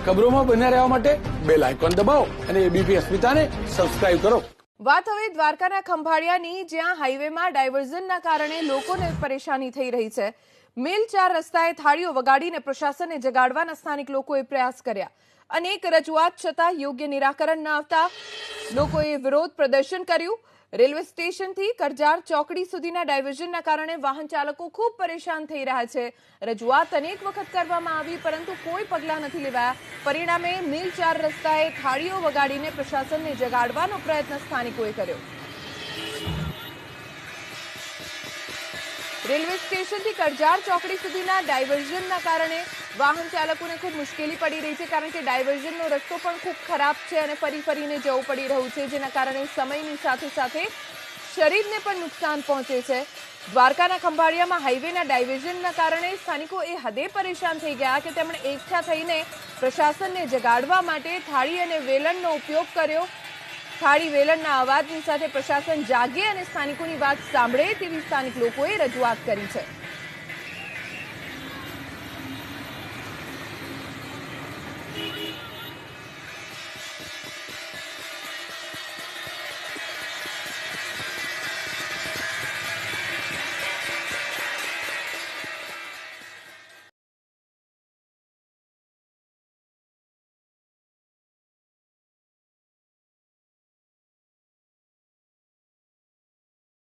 ખબરોમાં બન્યા રહેવા માટે બેલ આઇકોન દબાવો અને એબીપી અસ્મિતાને સબસ્ક્રાઇબ કરો। વાત હવે દ્વારકાના ખંભાળિયાની, જ્યાં હાઈવેમાં ડાયવર્ઝનના કારણે લોકોને પરેશાની થઈ રહી છે। મિલ 4 રસ્તાએ થાળીઓ વગાડીને પ્રશાસનને જગાડવાના સ્થાનિક લોકોએ પ્રયાસ કર્યા। અનેક રજૂઆત છતાં યોગ્ય નિરાકરણ ન આવતા લોકોએ વિરોધ પ્રદર્શન કર્યું। રેલવે સ્ટેશનથી કરજાર ચોકડી સુધીના ડાયવર્ઝનના કારણે વાહન ચાલકો ખૂબ પરેશાન થઈ રહ્યા છે। રજૂઆત અનેક વખત કરવામાં આવી, પરંતુ કોઈ પગલાં નથી લેવાયા। પરિણામે મિલ 4 રસ્તાએ થાળીઓ વગાડીને પ્રશાસનને જગાડવાનો પ્રયત્ન સ્થાનિકોએ કર્યો। રેલવે સ્ટેશનથી કરજાર ચોકડી સુધીના ડાયવર્ઝનના કારણે વાહન ચાલકોને ખૂબ મુશ્કેલી પડી રહી છે, કારણ કે ડાયવર્ઝનનો રસ્તો પણ ખૂબ ખરાબ છે અને ફરીને જવું પડી રહ્યું છે, જેના કારણે સમયની સાથે સાથે શરીરને પણ નુકસાન પહોંચે છે। દ્વારકાના ખંભાળિયામાં હાઈવેના ડાયવર્ઝનના કારણે સ્થાનિકો એ હદે પરેશાન થઈ ગયા કે તેમણે એકઠા થઈને પ્રશાસનને જગાડવા માટે થાળી અને વેલણનો ઉપયોગ કર્યો। થાળી વેલણના અવાજની સાથે પ્રશાસન જાગે અને સ્થાનિકોની વાત સાંભળે તેવી સ્થાનિક લોકોએ રજૂઆત કરી છે।